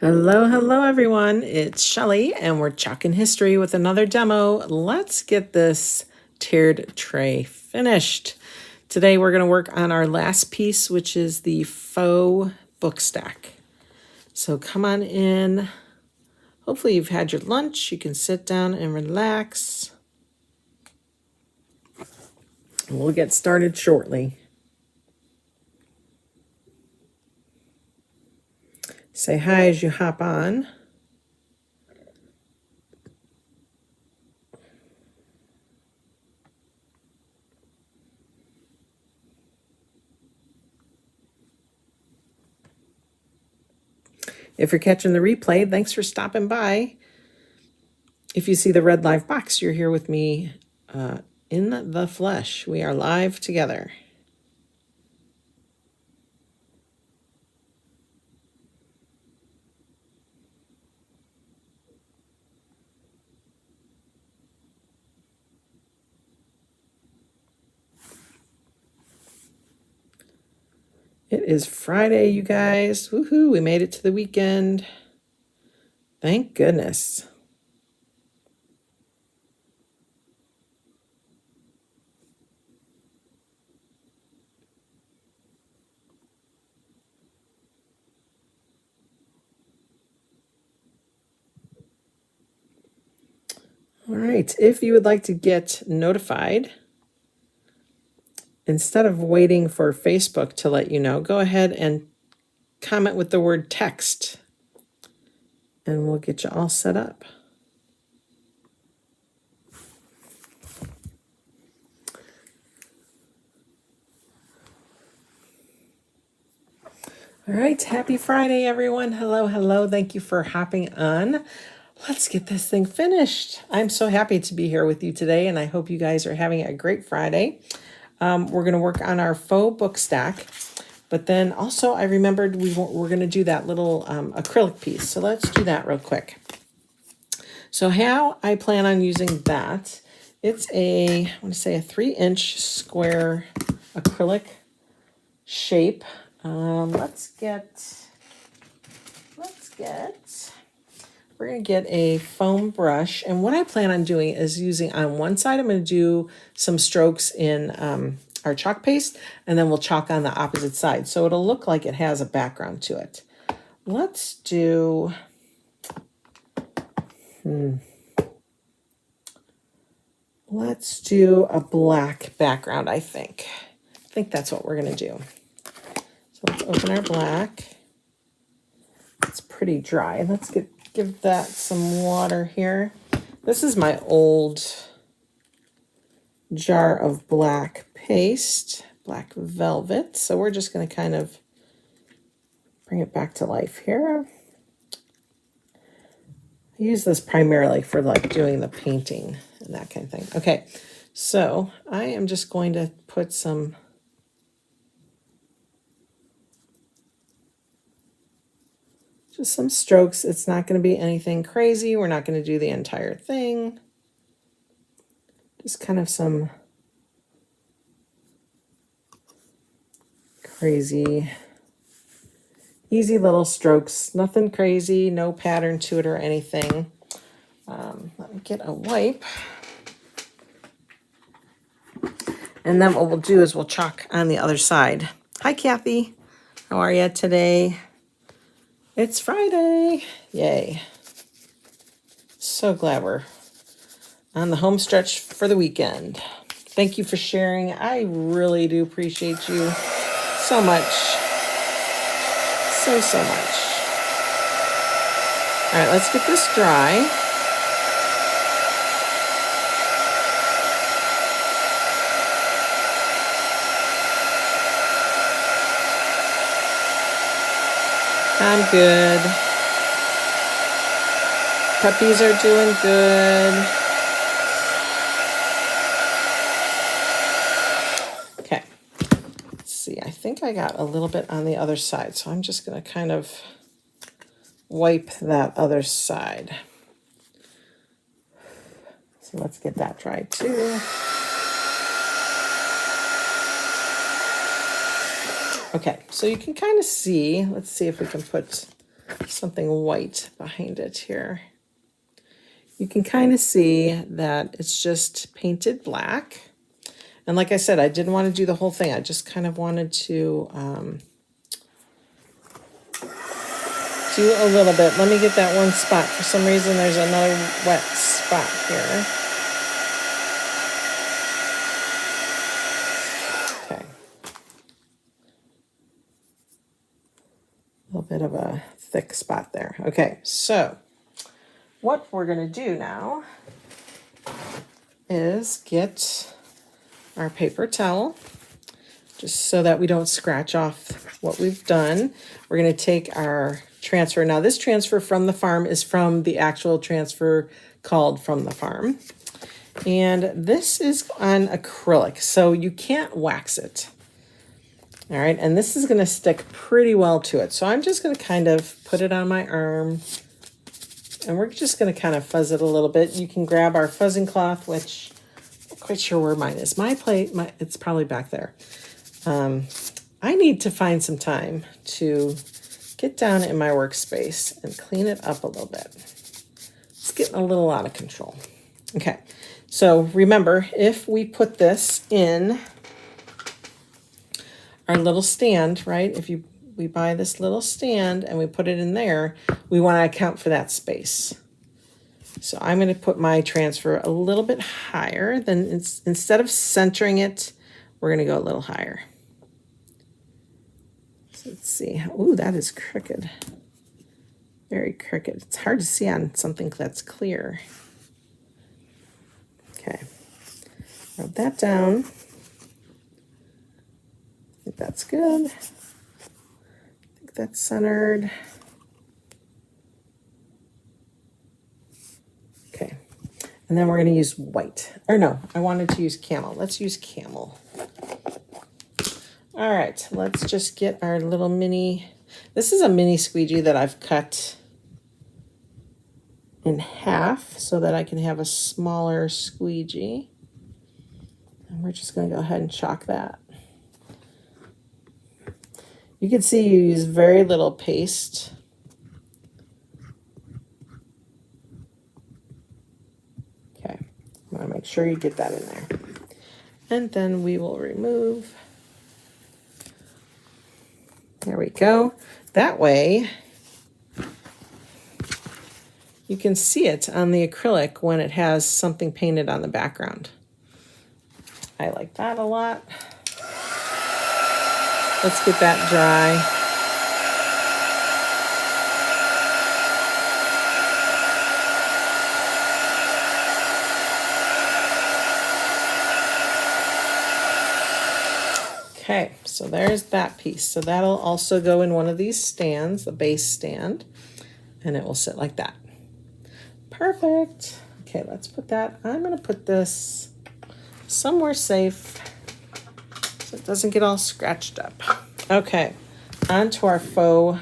Hello, hello everyone. It's Shelly and we're chalking history with another demo. Let's get this tiered tray finished. Today we're going to work on our last piece, which is the faux book stack. So come on in. Hopefully you've had your lunch. You can sit down and relax. We'll get started shortly. Say hi as you hop on. If you're catching the replay, thanks for stopping by. If you see the red live box, you're here with me in the flesh. We are live together. It is Friday, you guys. Woohoo, we made it to the weekend. Thank goodness. All right, if you would like to get notified, instead of waiting for Facebook to let you know, go ahead and comment with the word text, and we'll get you all set up. All right, happy Friday, everyone. Hello, hello. Thank you for hopping on. Let's get this thing finished. I'm so happy to be here with you today, and I hope you guys are having a great Friday. We're going to work on our faux book stack, but then also I remembered we're going to do that little acrylic piece. So let's do that real quick. So how I plan on using that, it's I want to say a 3-inch square acrylic shape. We're going to get a foam brush. And what I plan on doing is using on one side, I'm going to do some strokes in our chalk paste, and then we'll chalk on the opposite side. So it'll look like it has a background to it. Let's do, let's do a black background, I think. I think that's what we're going to do. So let's open our black. It's pretty dry. Let's give that some water here. This is my old jar of black paste, black velvet. So we're just going to kind of bring it back to life here. I use this primarily for like doing the painting and that kind of thing. Okay, so I am just going to put some strokes. It's not going to be anything crazy. We're not going to do the entire thing. Just kind of some crazy, easy little strokes. Nothing crazy, no pattern to it or anything. Let me get a wipe. And then what we'll do is we'll chalk on the other side. Hi, Kathy. How are you today? It's Friday. Yay. So glad we're on the home stretch for the weekend. Thank you for sharing. I really do appreciate you so much. So much. All right, let's get this dry. I'm good. Puppies are doing good. Okay. Let's see. I think I got a little bit on the other side, so I'm just going to kind of wipe that other side. So let's get that dry too. Okay, so you can kind of see, let's see if we can put something white behind it here. You can kind of see that it's just painted black. And like I said, I didn't want to do the whole thing. I just kind of wanted to do a little bit. Let me get that one spot. For some reason, there's another wet spot here. Okay. A little bit of a thick spot there. Okay, so what we're going to do now is get our paper towel, just so that we don't scratch off what we've done. We're going to take our transfer. Now, this transfer from the farm is from the actual transfer called From the Farm. And this is on acrylic, so you can't wax it. All right, and this is going to stick pretty well to it. So I'm just going to kind of put it on my arm, and we're just going to kind of fuzz it a little bit. You can grab our fuzzing cloth, which I'm not quite sure where mine is. It's probably back there. I need to find some time to get down in my workspace and clean it up a little bit. It's getting a little out of control. Okay, so remember, if we put this in our little stand, right? If we buy this little stand and we put it in there, we want to account for that space. So I'm going to put my transfer a little bit higher. Then instead of centering it, we're going to go a little higher. So let's see. Ooh, that is crooked. Very crooked. It's hard to see on something that's clear. Okay. Rub that down. I think that's good. I think that's centered. Okay. And then we're going to use white. Or no, I wanted to use camel. Let's use camel. All right, let's just get our little mini. This is a mini squeegee that I've cut in half so that I can have a smaller squeegee. And we're just going to go ahead and chalk that. You can see you use very little paste. Okay, I want to make sure you get that in there. And then we will remove. There we go. That way you can see it on the acrylic when it has something painted on the background. I like that a lot. Let's get that dry. Okay, so there's that piece. So that'll also go in one of these stands, the base stand, and it will sit like that. Perfect. Okay, let's put that. I'm going to put this somewhere safe so it doesn't get all scratched up. Okay, on to our faux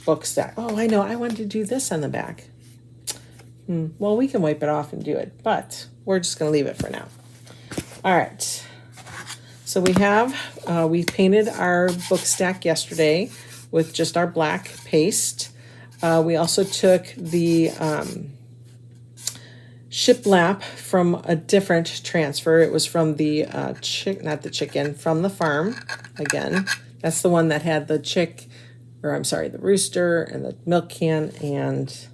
book stack. Oh, I know, I wanted to do this on the back. Well, we can wipe it off and do it, but we're just going to leave it for now. All right. So we painted our book stack yesterday with just our black paste. We also took the shiplap from a different transfer. It was from the from the farm. Again, that's the one that had the the rooster and the milk can and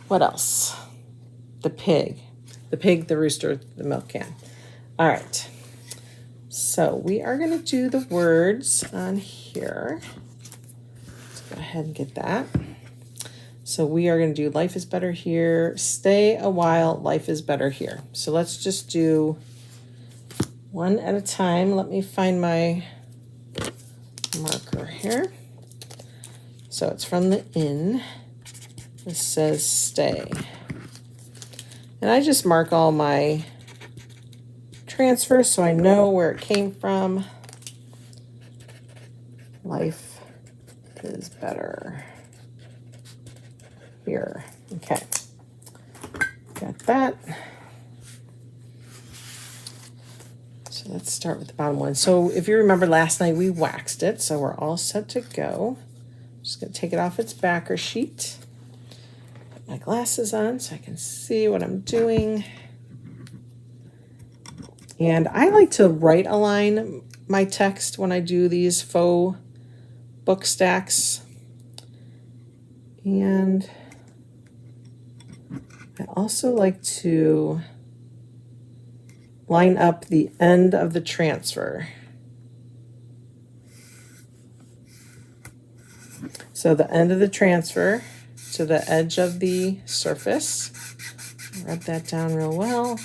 what else? The pig, the rooster, the milk can. All right. So we are going to do the words on here. Let's go ahead and get that. So we are going to do life is better here. Stay a while. Life is better here. So let's just do one at a time. Let me find my marker here. So it's from the inn. This says stay. And I just mark all my transfer so I know where it came from. Life is better here. Okay, got that. So let's start with the bottom one. So if you remember last night we waxed it, so we're all set to go. Just going to take it off its backer sheet. Put my glasses on so I can see what I'm doing. And I like to right align my text when I do these faux book stacks. And I also like to line up the end of the transfer. So the end of the transfer to the edge of the surface. Rub that down real well.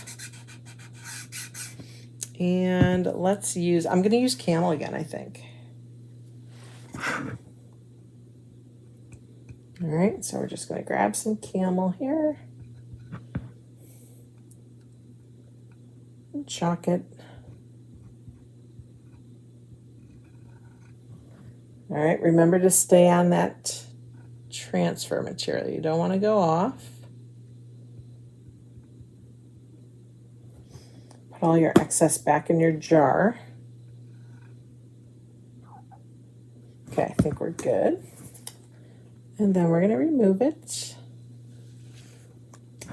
And let's use, I'm going to use camel again, I think. All right, so we're just going to grab some camel here. And chalk it. All right, remember to stay on that transfer material. You don't want to go off. Put all your excess back in your jar. Okay, I think we're good. And then we're going to remove it.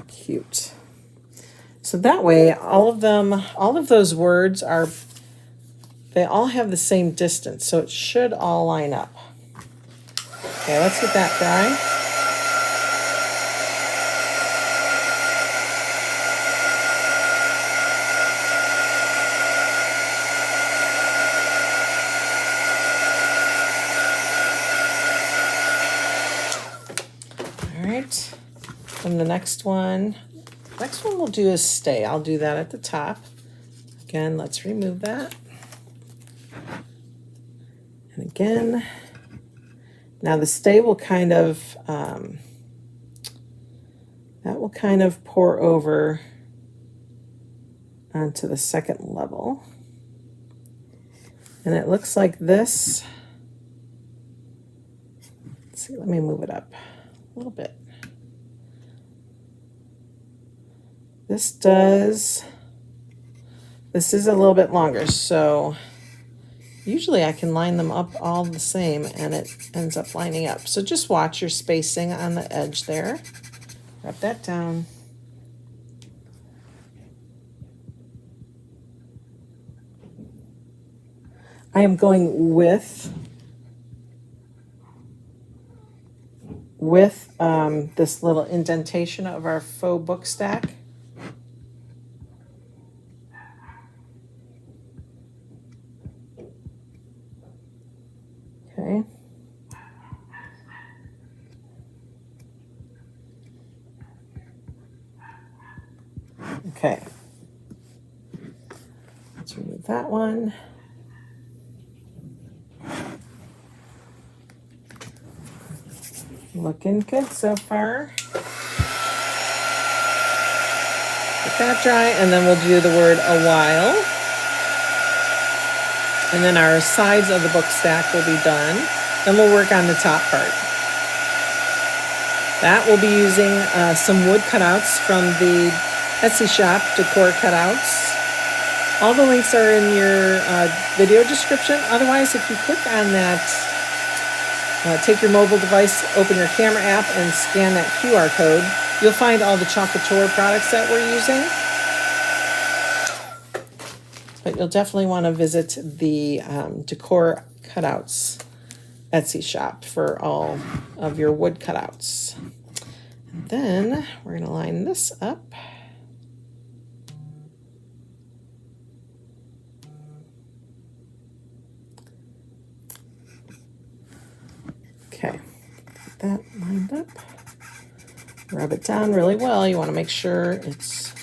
Cute. So that way, all of those words are, they all have the same distance, so it should all line up. Okay, let's get that dry. All right, and the next one we'll do is stay. I'll do that at the top. Again, let's remove that. And again, now the stay will kind of, that will kind of pour over onto the second level. And it looks like this. Let's see, let me move it up a little bit. This is a little bit longer, so usually I can line them up all the same and it ends up lining up. So just watch your spacing on the edge there. Rub that down. I am going with this little indentation of our faux book stack. Okay. Okay. Let's remove that one. Looking good so far. Get that dry, and then we'll do the word a while. And then our sides of the book stack will be done. Then we'll work on the top part. That will be using some wood cutouts from the Etsy shop, Decor Cutouts. All the links are in your video description. Otherwise, if you click on that, take your mobile device, open your camera app, and scan that QR code, you'll find all the Chalk Couture products that we're using. But you'll definitely want to visit the Decor Cutouts Etsy shop for all of your wood cutouts. And then we're going to line this up. Okay, get that lined up. Rub it down really well. You want to make sure it's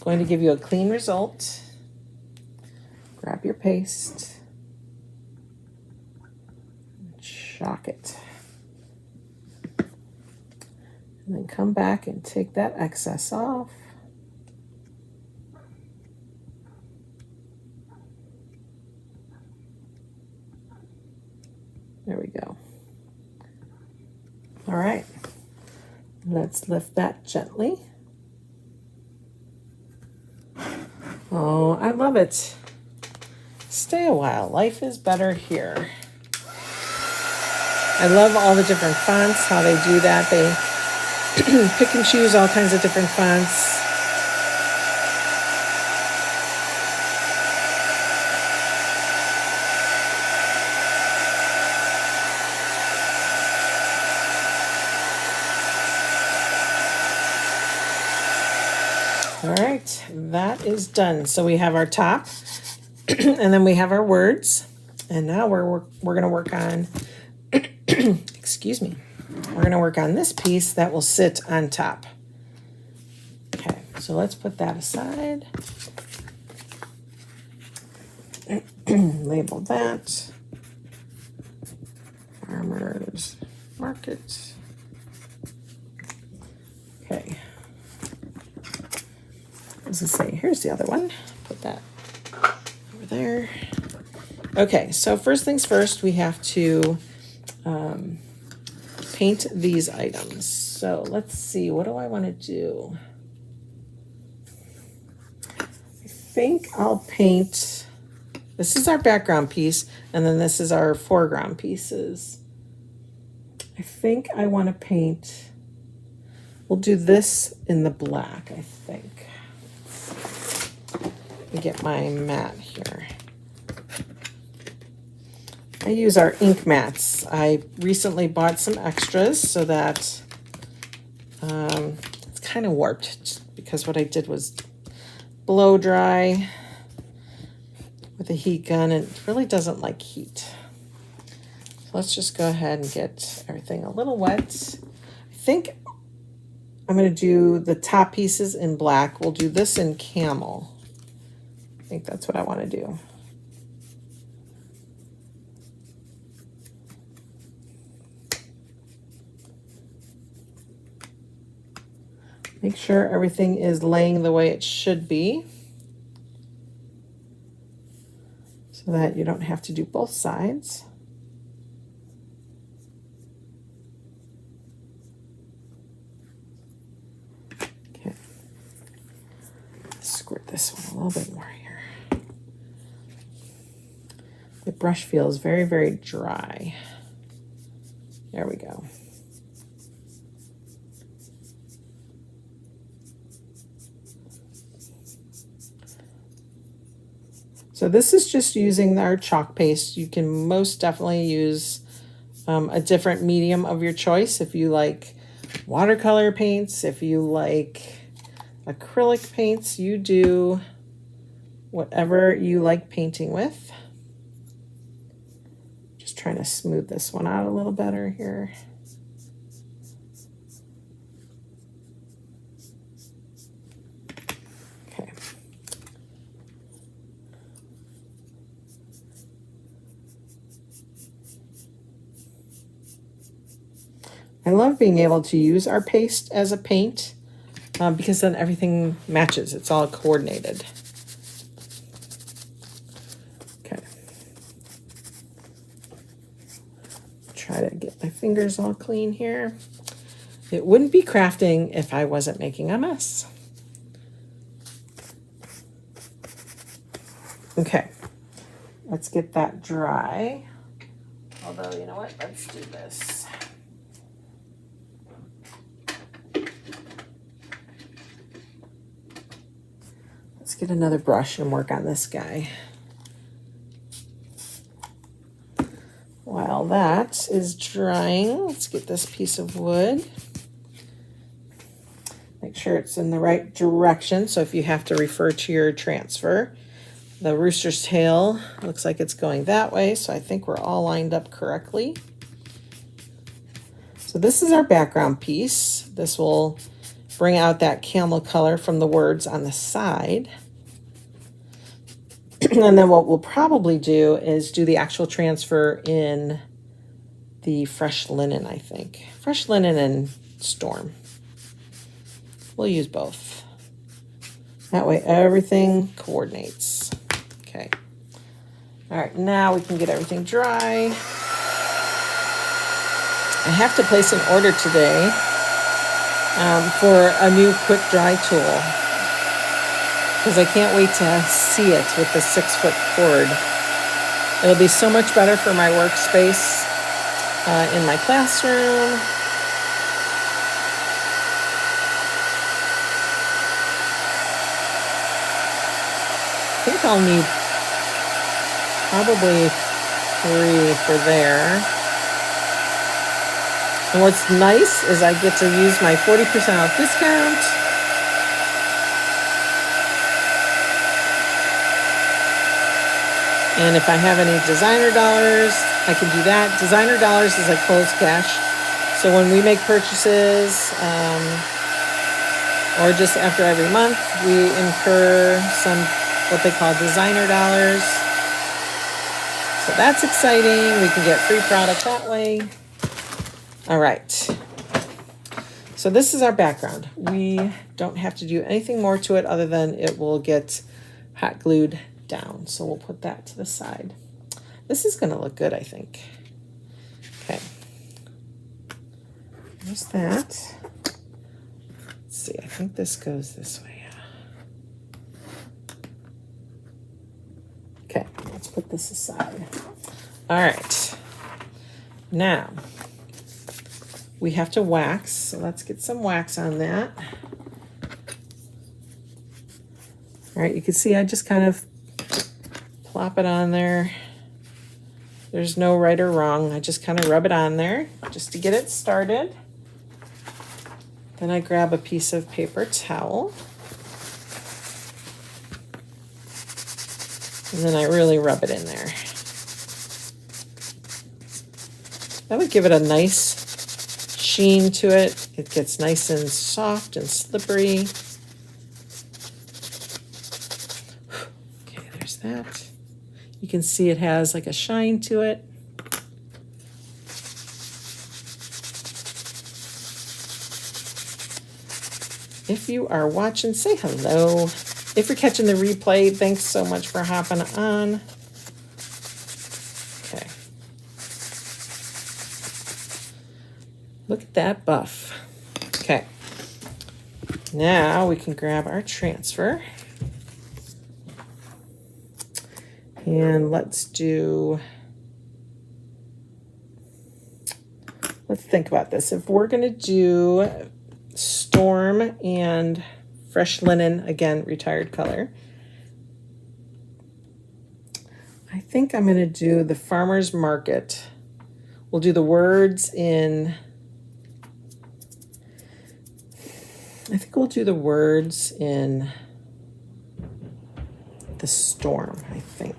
going to give you a clean result. Grab your paste, chalk it, and then come back and take that excess off. There we go. All right, let's lift that gently. Oh, I love it. Stay a while. Life is better here. I love all the different fonts, how they do that. They pick and choose all kinds of different fonts. All right, that is done. So we have our top, and then we have our words, and now we're gonna work on, excuse me, we're gonna work on this piece that will sit on top. Okay, so let's put that aside. Label that. Farmers Market. Okay. What does it say? Here's the other one. Put that over there. Okay, so first things first, we have to paint these items. So let's see, what do I want to do? I think I'll paint, this is our background piece, and then this is our foreground pieces. I think I want to paint, we'll do this in the black, I think. Let me get my mat here. I use our ink mats. I recently bought some extras so that it's kind of warped because what I did was blow dry with a heat gun, and it really doesn't like heat. So let's just go ahead and get everything a little wet. I think I'm going to do the top pieces in black. We'll do this in camel. I think that's what I want to do. Make sure everything is laying the way it should be so that you don't have to do both sides. Okay. Squirt this one a little bit more here. The brush feels very, very dry. There we go. So this is just using our chalk paste. You can most definitely use a different medium of your choice. If you like watercolor paints, if you like acrylic paints, you do whatever you like painting with. Just trying to smooth this one out a little better here. I love being able to use our paste as a paint because then everything matches. It's all coordinated. Okay. Try to get my fingers all clean here. It wouldn't be crafting if I wasn't making a mess. Okay. Let's get that dry. Although, you know what? Let's do this. Let's get another brush and work on this guy. While that is drying, let's get this piece of wood. Make sure it's in the right direction. So if you have to refer to your transfer, the rooster's tail looks like it's going that way. So I think we're all lined up correctly. So this is our background piece. This will bring out that camel color from the words on the side. And then what we'll probably do is do the actual transfer in the fresh linen, I think. Fresh linen and storm. We'll use both. That way everything coordinates. Okay. All right, now we can get everything dry. I have to place an order today for a new quick dry tool, because I can't wait to see it with the 6-foot cord. It'll be so much better for my workspace. in my classroom. I think I'll need probably 3 for there. And what's nice is I get to use my 40% off discount. And if I have any designer dollars, I can do that. Designer dollars is like closed cash. So when we make purchases, or just after every month, we incur some what they call designer dollars. So that's exciting. We can get free product that way. All right. So this is our background. We don't have to do anything more to it other than it will get hot glued down. So we'll put that to the side. This is going to look good, I think. Okay. There's that. Let's see. I think this goes this way. Okay, let's put this aside. All right. Now, we have to wax, so let's get some wax on that. All right, you can see I just kind of plop it on there. There's no right or wrong. I just kind of rub it on there just to get it started. Then I grab a piece of paper towel. And then I really rub it in there. That would give it a nice sheen to it. It gets nice and soft and slippery. Okay, there's that. You can see it has like a shine to it. If you are watching, say hello. If you're catching the replay, thanks so much for hopping on. Okay. Look at that buff. Okay. Now we can grab our transfer. And let's think about this. If we're going to do Storm and Fresh Linen, again, retired color. I think I'm going to do the Farmer's Market. We'll do the words in, I think we'll do the words in the Storm, I think.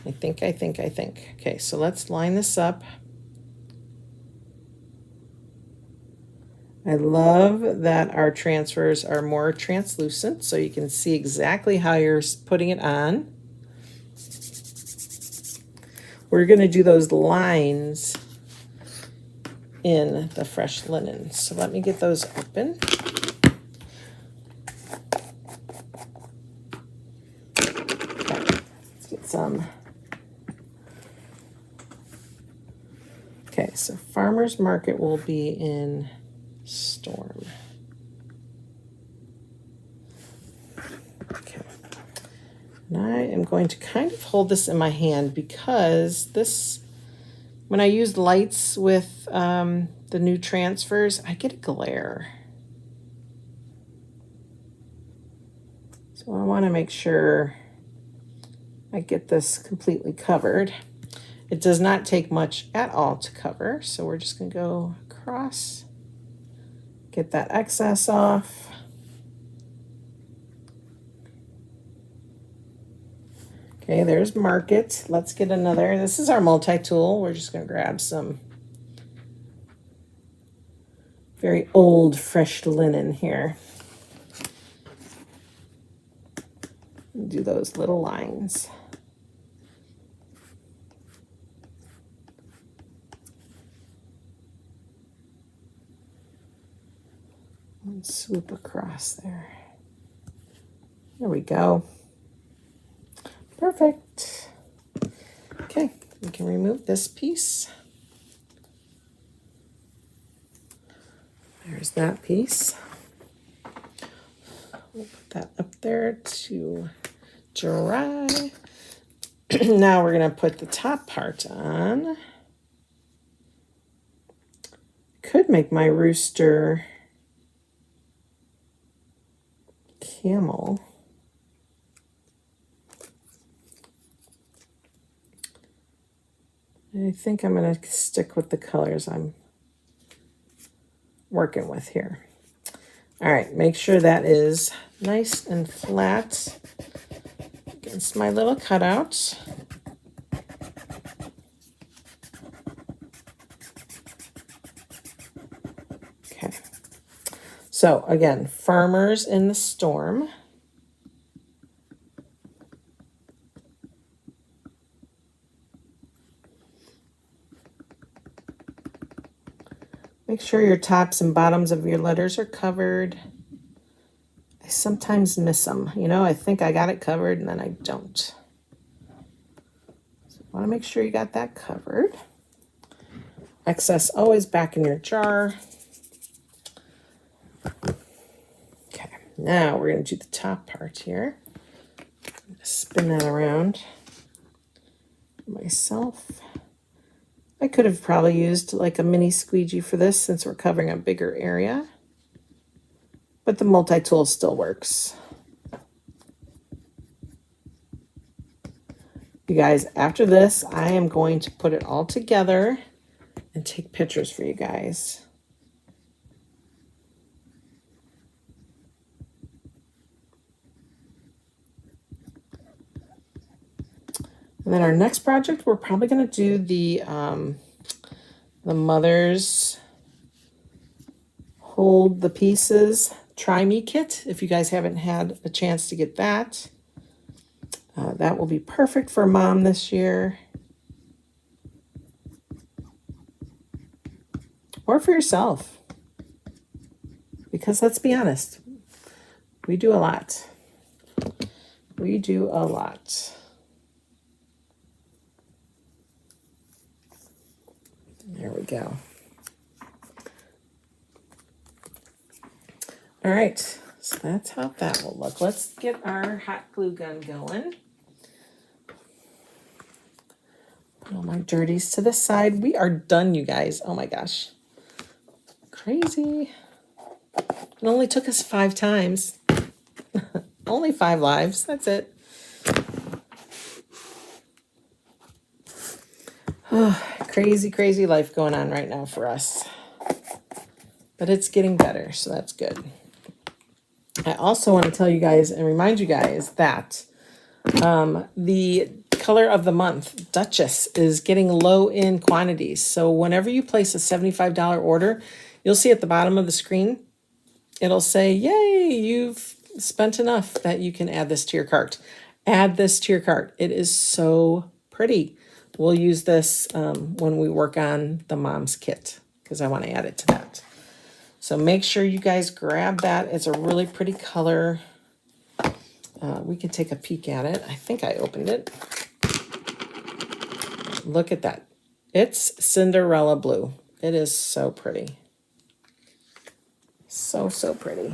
I think. Okay, so let's line this up. I love that our transfers are more translucent, so you can see exactly how you're putting it on. We're going to do those lines in the Fresh Linen. So let me get those open. Okay, let's get some. Okay, so Farmer's Market will be in Storm. Okay. And I am going to kind of hold this in my hand because this, when I use lights with the new transfers, I get a glare. So I want to make sure I get this completely covered. It does not take much at all to cover, so we're just going to go across. Get that excess off. Okay, there's Market. Let's get another. This is our multi-tool. We're just going to grab some very old fresh linen here. Do those little lines. And swoop across there. There we go. Perfect. Okay, we can remove this piece. There's that piece. We'll put that up there to dry. Now we're going to put the top part on. Could make my rooster camel. I think I'm going to stick with the colors I'm working with here. All right, make sure that is nice and flat against my little cutout. Okay. So again, Farmers in the Storm. Make sure your tops and bottoms of your letters are covered. I sometimes miss them. You know, I think I got it covered and then I don't. So you want to make sure you got that covered. Excess always back in your jar. Okay, now we're going to do the top part here. I'm going to spin that around myself. I could have probably used like a mini squeegee for this since we're covering a bigger area, but the multi-tool still works. You guys, after this, I am going to put it all together and take pictures for you guys. And then our next project, we're probably going to do the Mother's Hold the Pieces Try Me kit. If you guys haven't had a chance to get that, that will be perfect for Mom this year. Or for yourself. Because let's be honest, we do a lot. We do a lot. There we go. All right, so that's how that will look. Let's get our hot glue gun going. Put all my dirties to the side. We are done, you guys. Oh my gosh. Crazy. It only took us 5 times. Only 5 lives. That's it. Oh, crazy, crazy life going on right now for us. But it's getting better, so that's good. I also want to tell you guys and remind you guys that the color of the month, Duchess, is getting low in quantities. So whenever you place a $75 order, you'll see at the bottom of the screen, it'll say, yay, you've spent enough that you can add this to your cart. Add this to your cart. It is so pretty. We'll use this when we work on the mom's kit because I want to add it to that. So make sure you guys grab that. It's a really pretty color. We can take a peek at it. I think I opened it. Look at that. It's Cinderella blue. It is so pretty. So, so pretty.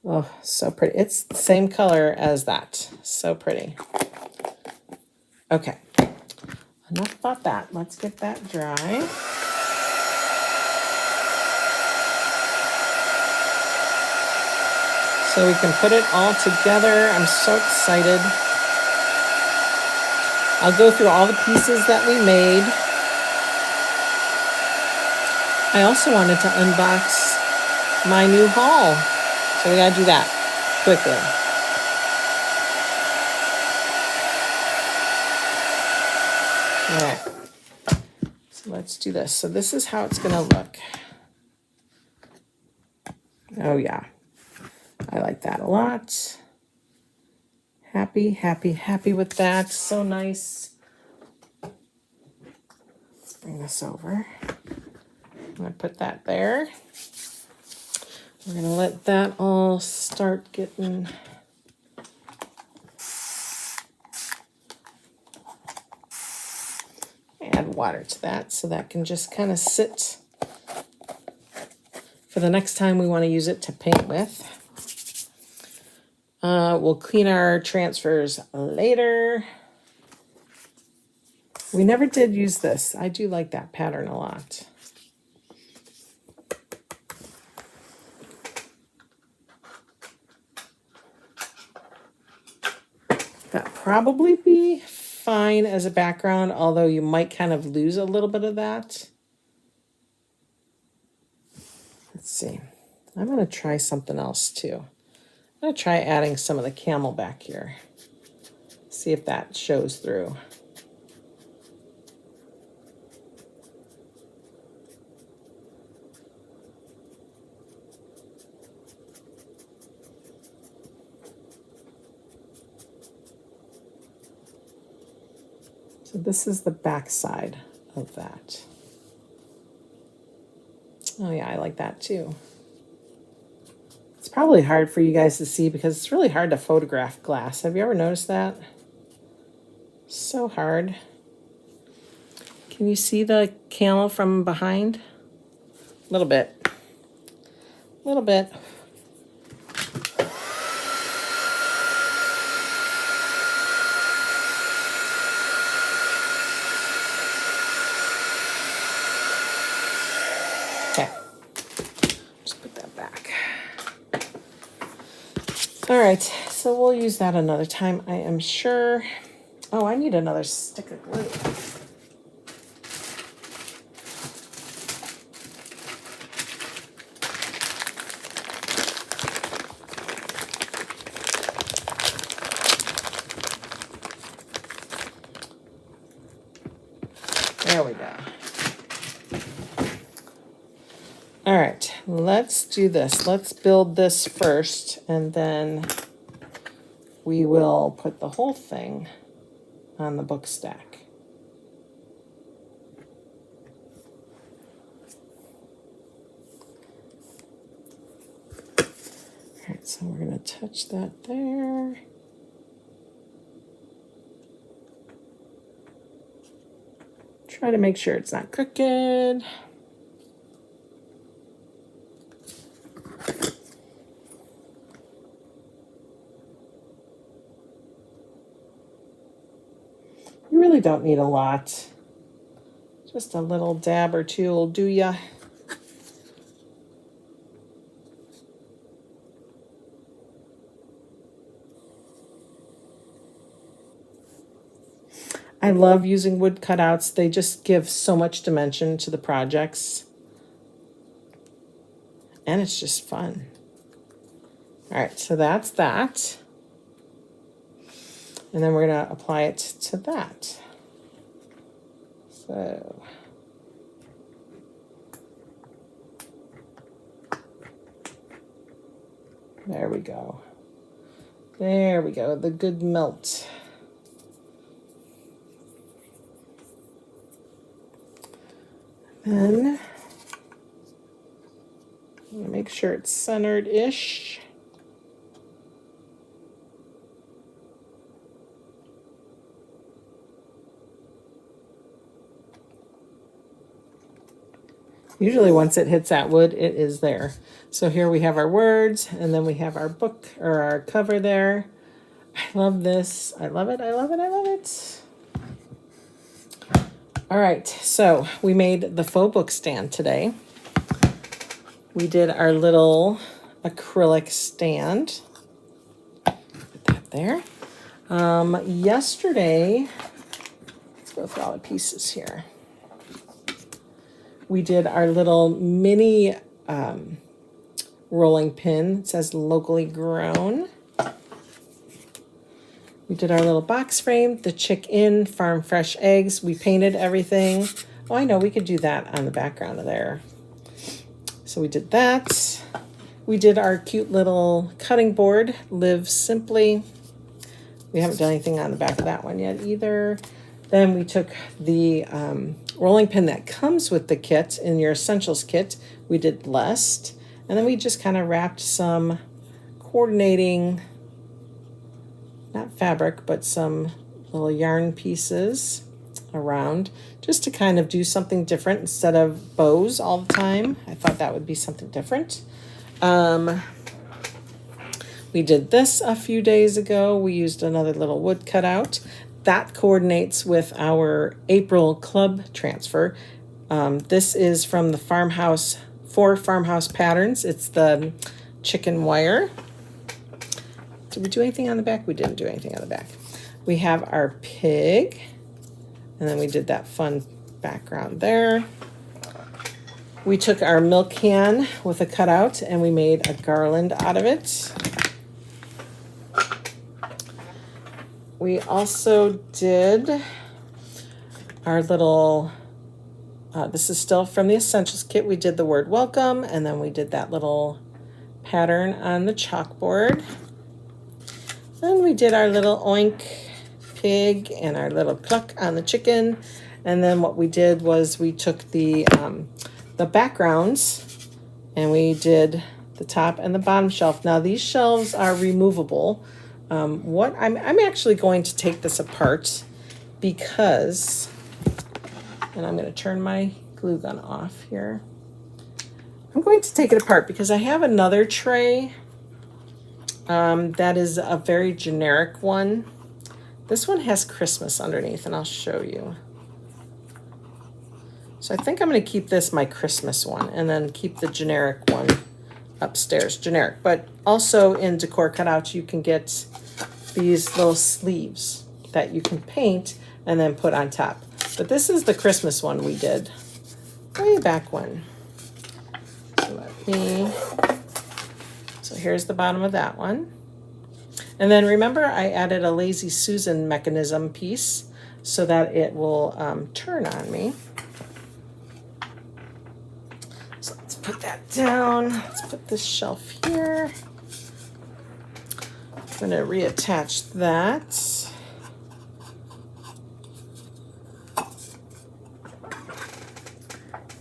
Oh, so pretty. It's the same color as that. So pretty. Okay. Enough about that. Let's get that dry. So we can put it all together. I'm so excited. I'll go through all the pieces that we made. I also wanted to unbox my new haul. So we gotta do that quickly. All right, so let's do this. So this is how it's gonna look. Oh yeah, I like that a lot. Happy, happy, happy with that. So nice. Let's bring this over. I'm gonna put that there. We're gonna let that all start getting add water to that so that can just kind of sit for the next time we want to use it to paint with. We'll clean our transfers later. We never did use this. I do like that pattern a lot. That probably be fine as a background, although you might kind of lose a little bit of that. Let's see. I'm going to try something else too. I'm going to try adding some of the camel back here. See if that shows through. So this is the back side of that. Oh yeah, I like that too. It's probably hard for you guys to see because it's really hard to photograph glass. Have you ever noticed that? So hard. Can you see the camel from behind? A little bit. A little bit. Okay. Just put that back. All right, so we'll use that another time, I am sure. Oh, I need another stick of glue. There we go. All right, let's do this. Let's build this first, and then we will put the whole thing on the book stack. All right, so we're going to touch that there. Try to make sure it's not crooked. You really don't need a lot. Just a little dab or two will do ya. I love using wood cutouts. They just give so much dimension to the projects. And it's just fun. All right, so that's that. And then we're going to apply it to that. So there we go. There we go, the good melt. Then I'm going to make sure it's centered-ish. Usually once it hits that wood, it is there. So here we have our words, and then we have our book or our cover there. I love this. I love it. I love it. I love it. All right, so we made the faux book stand today. We did our little acrylic stand. Put that there. Yesterday, let's go through all the pieces here. We did our little mini rolling pin. It says locally grown. We did our little box frame, the chick-in farm fresh eggs. We painted everything. Oh, I know, we could do that on the background of there. So we did that. We did our cute little cutting board, Live Simply. We haven't done anything on the back of that one yet either. Then we took the rolling pin that comes with the kit in your essentials kit. We did Blessed. And then we just kind of wrapped some coordinating, not fabric, but some little yarn pieces around just to kind of do something different instead of bows all the time. I thought that would be something different. We did this a few days ago. We used another little wood cutout. that coordinates with our April club transfer. This is from the Farmhouse, for Farmhouse Patterns. It's the chicken wire. Did we do anything on the back? We didn't do anything on the back. We have our pig, and then we did that fun background there. We took our milk can with a cutout and we made a garland out of it. We also did our little, this is still from the Essentials kit. We did the word welcome, and then we did that little pattern on the chalkboard. Then we did our little oink pig and our little cluck on the chicken. And then what we did was we took the backgrounds and we did the top and the bottom shelf. Now these shelves are removable. What I'm actually going to take this apart because, and I'm going to turn my glue gun off here. I'm going to take it apart because I have another tray that is a very generic one. This one has Christmas underneath, and I'll show you. So I think I'm going to keep this my Christmas one and then keep the generic one upstairs, generic. But also in Decor Cutouts, you can get these little sleeves that you can paint and then put on top. But this is the Christmas one we did way back when. So here's the bottom of that one. And then remember I added a Lazy Susan mechanism piece so that it will turn on me. So let's put that down. Let's put this shelf here. I'm going to reattach that.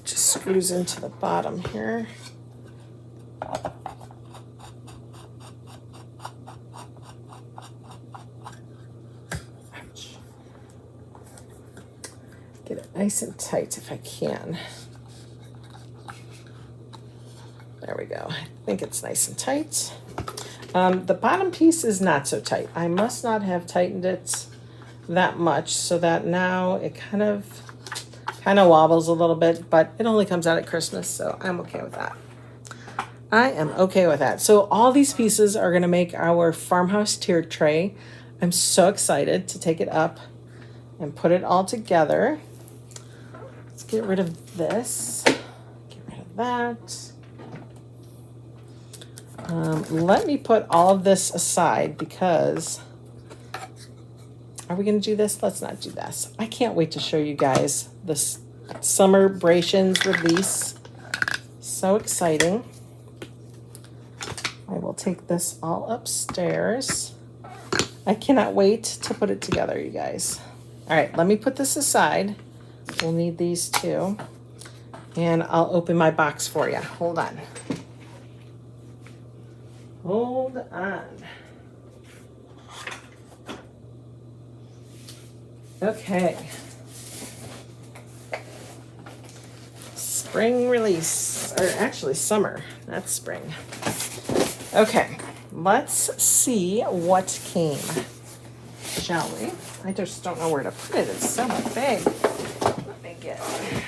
Just screws into the bottom here. Get it nice and tight if I can. There we go. I think it's nice and tight. The bottom piece is not so tight. I must not have tightened it that much so that now it kind of wobbles a little bit, but it only comes out at Christmas, so I'm okay with that. I am okay with that. So all these pieces are going to make our Farmhouse tier tray. I'm so excited to take it up and put it all together. Let's get rid of this. Get rid of that. Let me put all of this aside because, are we going to do this? Let's not do this. I can't wait to show you guys this SUMMERBRATIONS release. So exciting. I will take this all upstairs. I cannot wait to put it together, you guys. All right, let me put this aside. We'll need these too. And I'll open my box for you. Hold on. Hold on. Okay. Spring release, or actually summer, not spring. Okay, let's see what came, shall we? I just don't know where to put it. It's so big. Let me get it.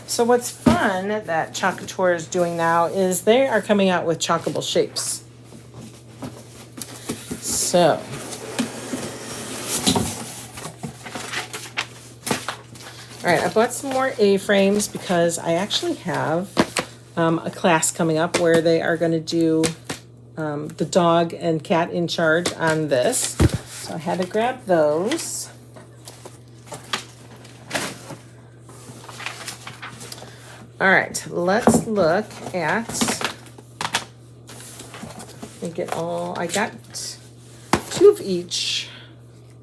So what's fun that Chalk Couture is doing now is they are coming out with chalkable shapes. So, all right, I bought some more A-frames because I actually have a class coming up where they are going to do the dog and cat in charge on this. So I had to grab those. All right, let's look at, I got 2 of each.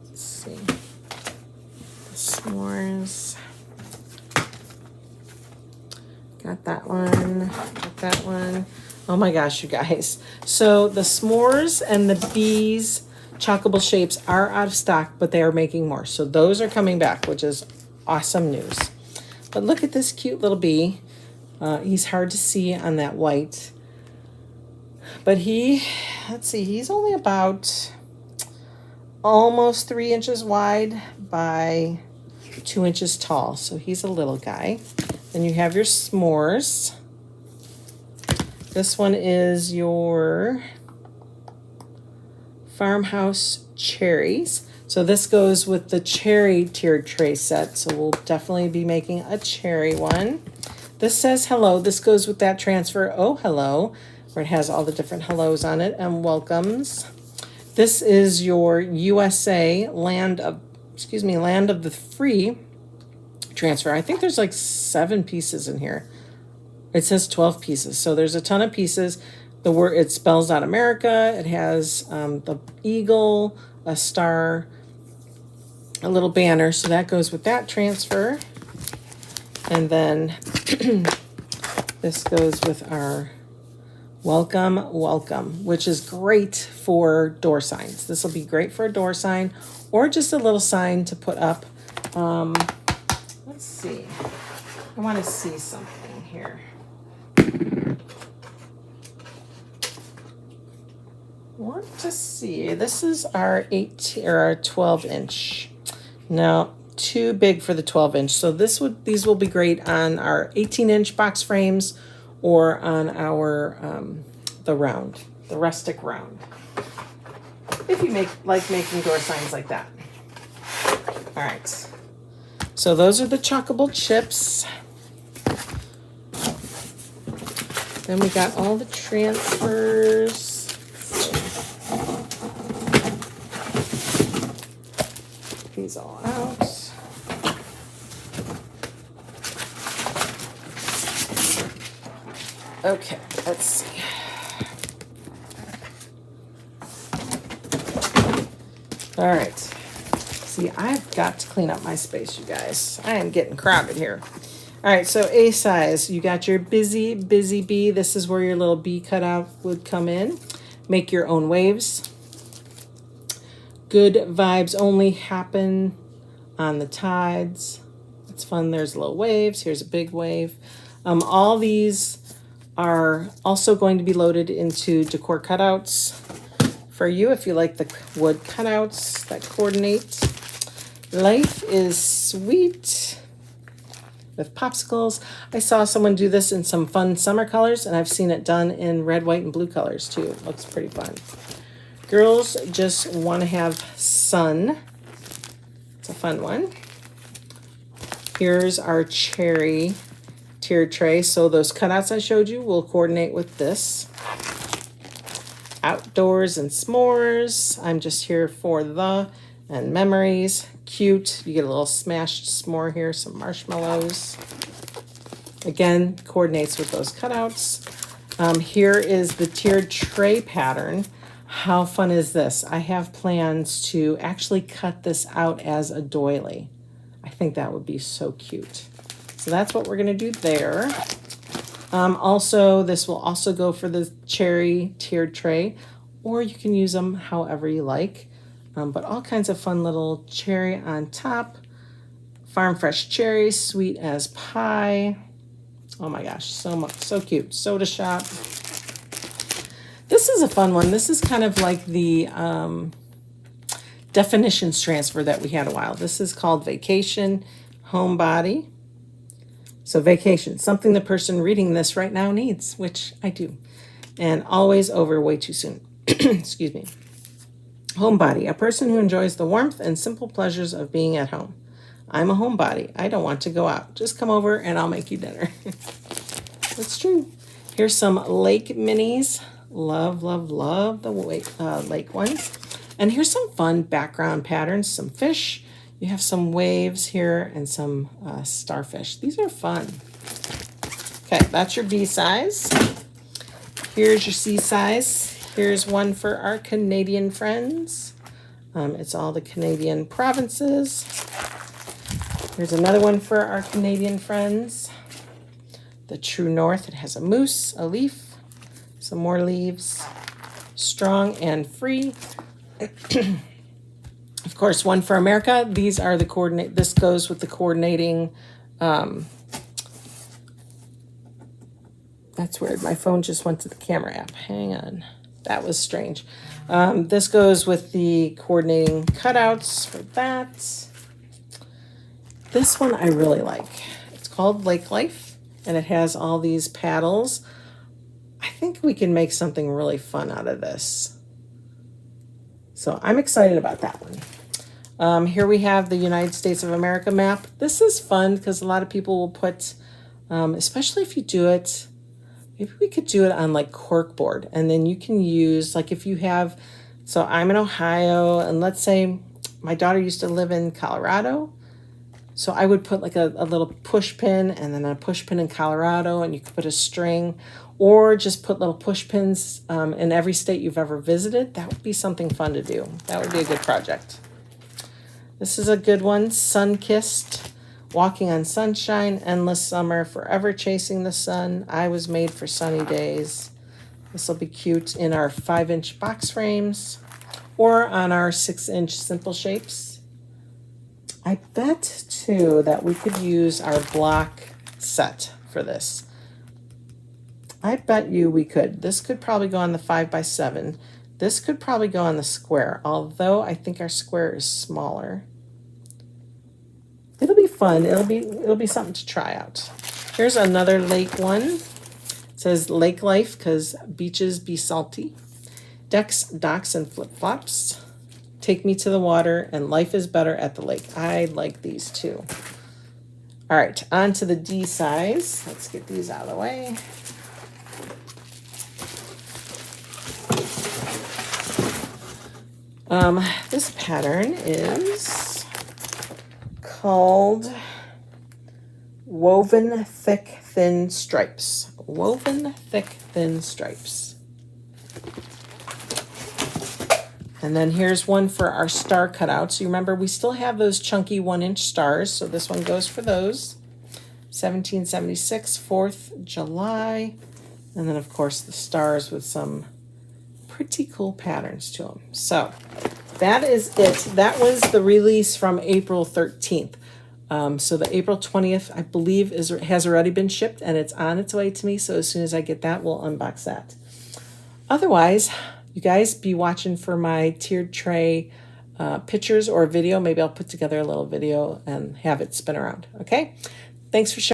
Let's see. The s'mores. Got that one, got that one. Oh my gosh, you guys. So the s'mores and the bees chalkable shapes are out of stock, but they are making more. So those are coming back, which is awesome news. But look at this cute little bee. He's hard to see on that white. But let's see, he's only about almost 3 inches wide by 2 inches tall. So he's a little guy. Then you have your s'mores. This one is your Farmhouse cherries. So this goes with the cherry tiered tray set. So we'll definitely be making a cherry one. This says hello. This goes with that transfer. Oh, hello, where it has all the different hellos on it and welcomes. This is your USA land of the free transfer. I think there's like 7 pieces in here. It says 12 pieces. So there's a ton of pieces. It spells out America. It has the eagle, a star, a little banner. So that goes with that transfer. And then this goes with our welcome, welcome, which is great for door signs. This will be great for a door sign or just a little sign to put up. Let's see. I want to see something here. Want to see. This is our 12 inch. Now, too big for the 12 inch. So these will be great on our 18-inch box frames or on our the rustic round. If you like making door signs like that. All right. So those are the chuckable chips. Then we got all the transfers. These all out. Okay, let's see. All right. See, I've got to clean up my space, you guys. I am getting crowded here. All right, so A size, you got your busy bee. This is where your little bee cutout would come in. Make your own waves. Good vibes only happen on the tides. It's fun. There's little waves. Here's a big wave. All these are also going to be loaded into decor cutouts for you if you like the wood cutouts that coordinate. Life is sweet with popsicles. I saw someone do this in some fun summer colors, and I've seen it done in red, white, and blue colors too. It looks pretty fun. Girls just want to have sun. It's a fun one. Here's our cherry tiered tray. So those cutouts I showed you will coordinate with this. Outdoors and s'mores. I'm just here for the and memories. Cute. You get a little smashed s'more here, some marshmallows. Again, coordinates with those cutouts. Here is the tiered tray pattern. How fun is this? I have plans to actually cut this out as a doily. I think that would be so cute. So that's what we're going to do there. Also, this will also go for the cherry tiered tray, or you can use them however you like. But all kinds of fun little cherry on top. Farm fresh cherries, sweet as pie. Oh my gosh, so cute. Soda shop. This is a fun one. This is kind of like the definitions transfer that we had a while. This is called Vacation Homebody. So vacation, something the person reading this right now needs, which I do. And always over way too soon. Excuse me. Homebody, a person who enjoys the warmth and simple pleasures of being at home. I'm a homebody. I don't want to go out. Just come over and I'll make you dinner. That's true. Here's some lake minis. Love, love, love the lake ones. And here's some fun background patterns, some fish. You have some waves here and some starfish. These are fun. Okay, that's your B size. Here's your C size. Here's one for our Canadian friends. It's all the Canadian provinces. Here's another one for our Canadian friends. The True North. It has a moose, a leaf, some more leaves. Strong and free. Of course, one for America. These are the coordinate. This goes with the coordinating That's weird. My phone just went to the camera app. Hang on. That was strange. This goes with the coordinating cutouts for that. This one I really like. It's called Lake Life, and it has all these paddles. I think we can make something really fun out of this. So I'm excited about that one. Here we have the United States of America map. This is fun because a lot of people will put, especially if you do it, maybe we could do it on like corkboard, and then you can use, like if you have, so I'm in Ohio, and let's say my daughter used to live in Colorado. So I would put like a little push pin and then a push pin in Colorado, and you could put a string, or just put little push pins in every state you've ever visited. That would be something fun to do. That would be a good project. This is a good one. Sun-kissed, walking on sunshine, endless summer, forever chasing the sun. I was made for sunny days. This will be cute in our 5-inch box frames or on our 6-inch simple shapes. I bet too that we could use our block set for this. I bet you we could. This could probably go on the 5x7. This could probably go on the square, although I think our square is smaller. It'll be fun. It'll be something to try out. Here's another lake one. It says Lake Life because beaches be salty. Decks, docks, and flip-flops. Take me to the water, and life is better at the lake. I like these too. All right, on to the D size. Let's get these out of the way. This pattern is called Woven Thick Thin Stripes. Woven Thick Thin Stripes. And then here's one for our star cutouts. You remember we still have those chunky 1-inch stars, so this one goes for those. 1776, 4th July. And then of course the stars with some pretty cool patterns to them. So that is it. That was the release from April 13th. So the April 20th, I believe, has already been shipped, and it's on its way to me. So as soon as I get that, we'll unbox that. Otherwise, you guys be watching for my tiered tray pictures or video. Maybe I'll put together a little video and have it spin around. Okay? Thanks for sharing.